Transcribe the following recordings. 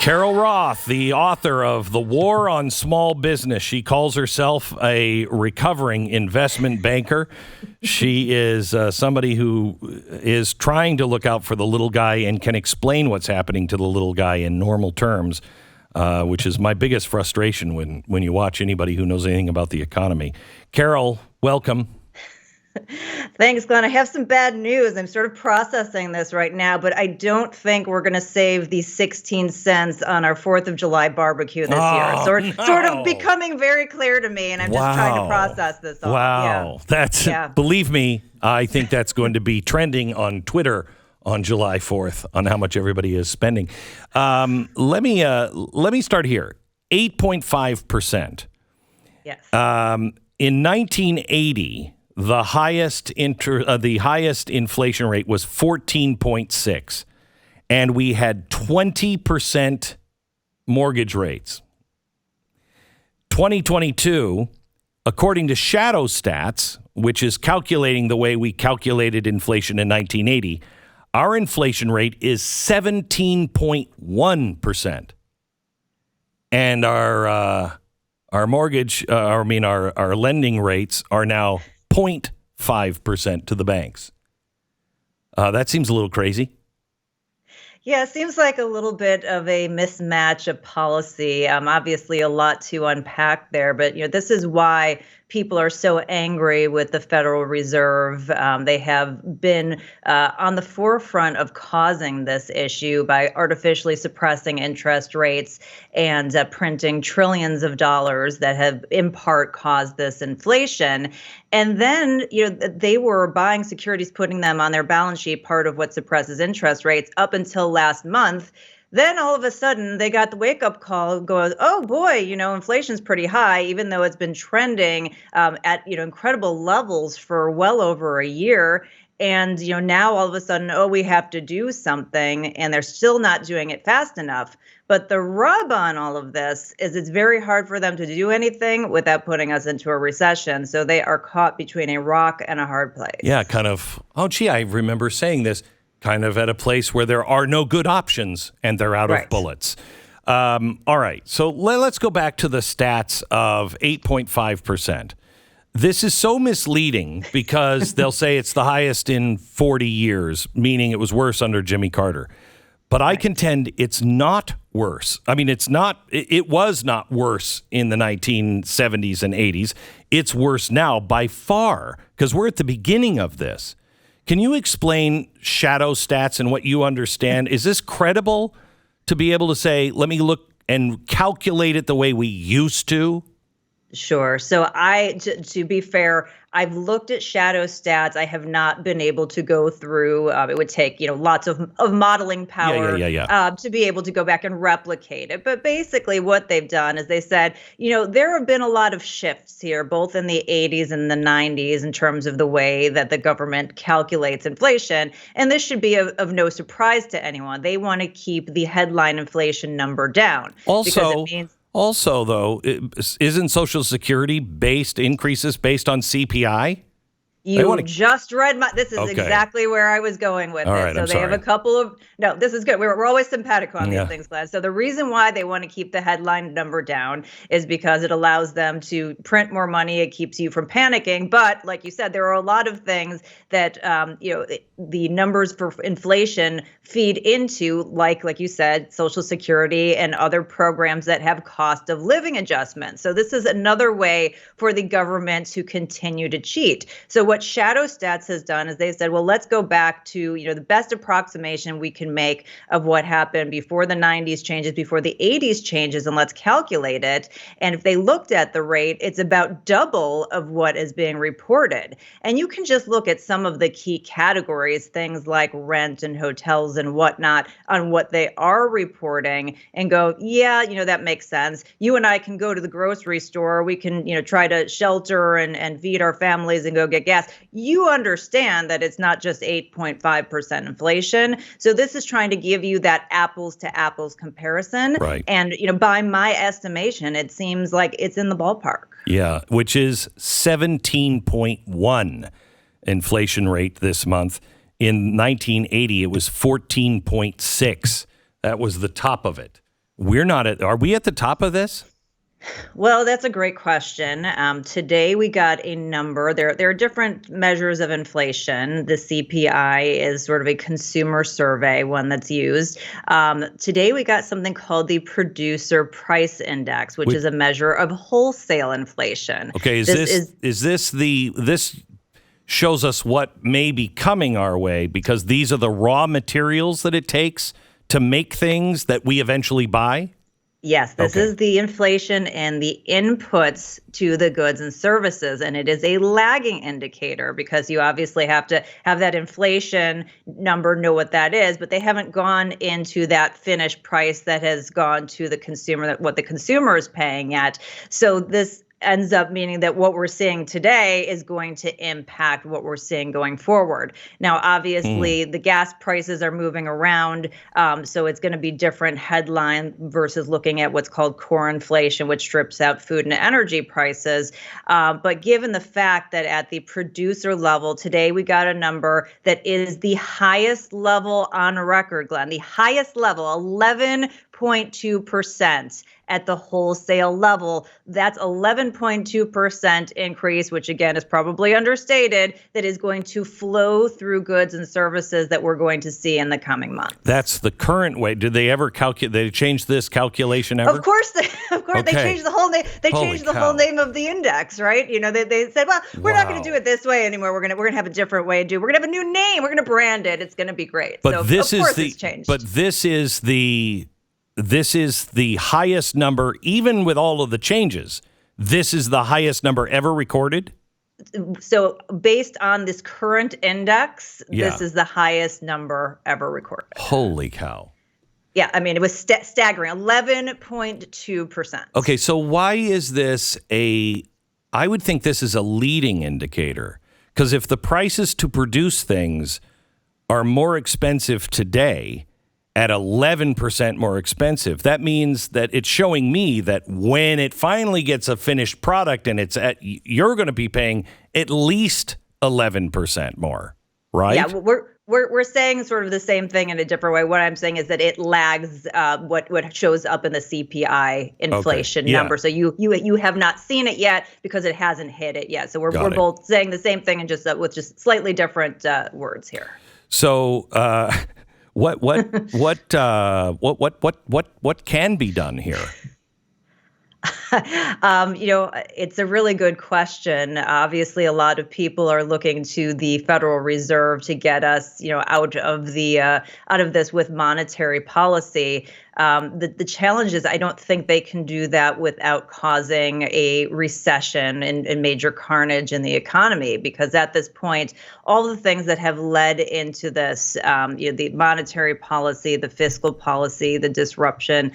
Carol Roth, the author of The War on Small Business. She calls herself a recovering investment banker. She is somebody who is trying to look out for the little guy and can explain what's happening to the little guy in normal terms, which is my biggest frustration when you watch anybody who knows anything about the economy. Carol, welcome. Thanks, Glenn. I have some bad news. I'm sort of processing this right now, but I don't think we're going to save the 16 cents on our 4th of July barbecue this year. Sort of becoming very clear to me, and I'm just trying to process this all. Wow. Believe me, I think that's going to be trending on Twitter on July 4th on how much everybody is spending. Let me start here. 8.5%. Yes. In 1980, the highest inflation rate was 14.6, and we had 20% mortgage rates. 2022, according to Shadow Stats, which is calculating the way we calculated inflation in 1980, our inflation rate is 17.1%, and our lending rates are now 0.5% to the banks. That seems a little crazy. Yeah, it seems like a little bit of a mismatch of policy. Obviously, a lot to unpack there, but this is why people are so angry with the Federal Reserve. They have been on the forefront of causing this issue by artificially suppressing interest rates and printing trillions of dollars that have in part caused this inflation. And then, they were buying securities, putting them on their balance sheet, part of what suppresses interest rates up until last month. Then all of a sudden they got the wake up call going, oh boy, inflation's pretty high, even though it's been trending at, incredible levels for well over a year. And, now all of a sudden, we have to do something, and they're still not doing it fast enough. But the rub on all of this is it's very hard for them to do anything without putting us into a recession. So they are caught between a rock and a hard place. Yeah, kind of. Oh, gee, I remember saying this. Kind of at a place where there are no good options and they're out of bullets. All right. So let's go back to the stats of 8.5%. This is so misleading because they'll say it's the highest in 40 years, meaning it was worse under Jimmy Carter. But I contend it's not worse. I mean, it was not worse in the 1970s and 80s. It's worse now by far because we're at the beginning of this. Can you explain Shadow Stats and what you understand? Is this credible to be able to say, let me look and calculate it the way we used to? Sure. So to be fair, I've looked at Shadow Stats. I have not been able to go through. It would take, lots of modeling power to be able to go back and replicate it. But basically what they've done is they said, there have been a lot of shifts here, both in the 80s and the 90s in terms of the way that the government calculates inflation. And this should be of no surprise to anyone. They want to keep the headline inflation number down. Also, though, isn't Social Security increases based on CPI? You just read this is exactly where I was going with it. So they have a couple of, no, this is good. We're always sympathetic on these things, Glenn. So the reason why they want to keep the headline number down is because it allows them to print more money. It keeps you from panicking. But like you said, there are a lot of things that, the numbers for inflation feed into, like you said, Social Security and other programs that have cost of living adjustments. So this is another way for the government to continue to cheat. So what Shadow Stats has done is they said, well, let's go back to, the best approximation we can make of what happened before the 90s changes, before the 80s changes, and let's calculate it. And if they looked at the rate, it's about double of what is being reported. And you can just look at some of the key categories, things like rent and hotels and whatnot, on what they are reporting and go, that makes sense. You and I can go to the grocery store. We can, try to shelter and feed our families and go get gas. You understand that it's not just 8.5% inflation. So this is trying to give you that apples to apples comparison. Right. And, by my estimation, it seems like it's in the ballpark. Yeah, which is 17.1 inflation rate this month. In 1980, it was 14.6. That was the top of it. We're not are we at the top of this? Well, that's a great question. Today we got a number. There are different measures of inflation. The CPI is sort of a consumer survey, one that's used. Today we got something called the Producer Price Index, which is a measure of wholesale inflation. Okay, this shows us what may be coming our way because these are the raw materials that it takes to make things that we eventually buy? Yes, this is the inflation and the inputs to the goods and services. And it is a lagging indicator because you obviously have to have that inflation number, know what that is, but they haven't gone into that finished price that has gone to the consumer, what the consumer is paying yet. So this ends up meaning that what we're seeing today is going to impact what we're seeing going forward. Now, obviously, the gas prices are moving around, so it's going to be different headline versus looking at what's called core inflation, which strips out food and energy prices. But given the fact that at the producer level, today we got a number that is the highest level on record, Glenn, the highest level, 11.2% at the wholesale level. That's 11.2% increase, which again is probably understated, that is going to flow through goods and services that we're going to see in the coming months. That's the current way. Did they ever calculate? They changed this calculation ever? Of course, they changed the whole name. They changed the whole name of the index, right? You know, they said, well, we're not going to do it this way anymore. We're gonna have a different way to do it. We're gonna have a new name. We're gonna brand it. It's gonna be great. But so this of course is it's changed. But this is the highest number, even with all of the changes. This is the highest number ever recorded? So based on this current index, this is the highest number ever recorded. Holy cow. Yeah, I mean, it was staggering, 11.2%. Okay, so why is this I would think this is a leading indicator. Because if the prices to produce things are more expensive today, at 11% more expensive, that means that it's showing me that when it finally gets a finished product and you're going to be paying at least 11% more, right? Yeah, we're saying sort of the same thing in a different way. What I'm saying is that it lags what shows up in the CPI inflation number. So you have not seen it yet because it hasn't hit it yet. So we're both saying the same thing and just with just slightly different words here. So what can be done here? It's a really good question. Obviously, a lot of people are looking to the Federal Reserve to get us, out of this with monetary policy. The challenge is I don't think they can do that without causing a recession and major carnage in the economy, because at this point, all the things that have led into this, the monetary policy, the fiscal policy, the disruption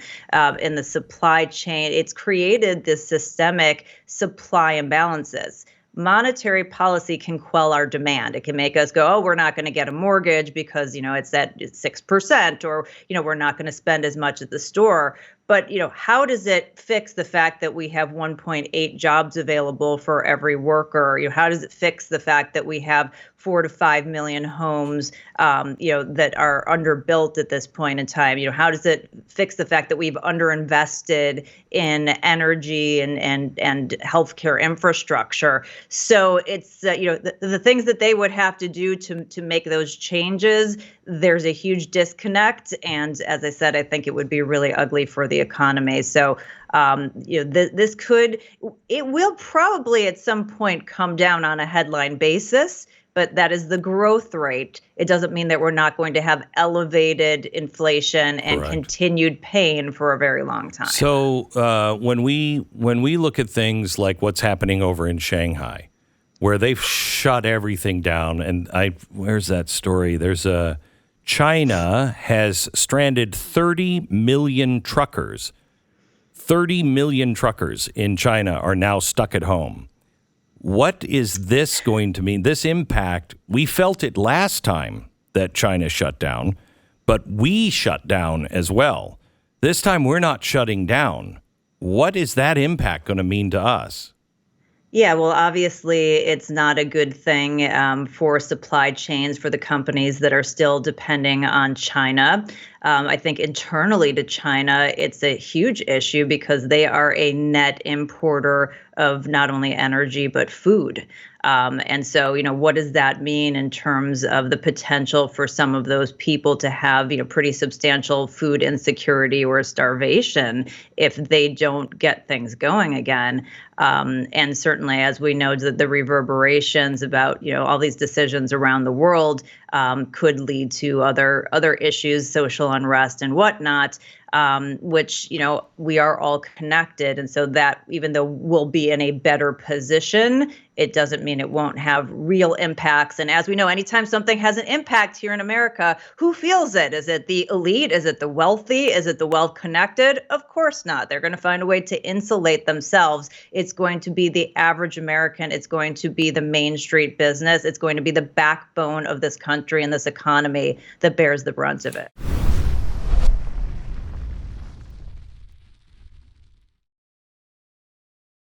in the supply chain, it's created this systemic supply imbalances. Monetary policy can quell our demand. It can make us go, oh, we're not going to get a mortgage because, it's at 6%, or, we're not going to spend as much at the store. But, how does it fix the fact that we have 1.8 jobs available for every worker? How does it fix the fact that we have 4 to 5 million homes, that are underbuilt at this point in time? How does it fix the fact that we've underinvested in energy and healthcare infrastructure? So it's, the things that they would have to do to make those changes, there's a huge disconnect. And as I said, I think it would be really ugly for the economy. So, it will probably at some point come down on a headline basis, but that is the growth rate. It doesn't mean that we're not going to have elevated inflation and continued pain for a very long time. So when we look at things like what's happening over in Shanghai, where they've shut everything down, and where's that story? China has stranded 30 million truckers. 30 million truckers in China are now stuck at home. What is this going to mean? This impact, we felt it last time that China shut down, but we shut down as well. This time we're not shutting down. What is that impact going to mean to us? Yeah, well, obviously, it's not a good thing for supply chains for the companies that are still depending on China. I think internally to China, it's a huge issue because they are a net importer of not only energy, but food. And so, what does that mean in terms of the potential for some of those people to have, pretty substantial food insecurity or starvation if they don't get things going again? And certainly, as we know, the reverberations about, all these decisions around the world could lead to other issues, social unrest and whatnot. Which, we are all connected. And so that even though we'll be in a better position, it doesn't mean it won't have real impacts. And as we know, anytime something has an impact here in America, who feels it? Is it the elite? Is it the wealthy? Is it the well-connected? Of course not. They're going to find a way to insulate themselves. It's going to be the average American. It's going to be the Main Street business. It's going to be the backbone of this country and this economy that bears the brunt of it.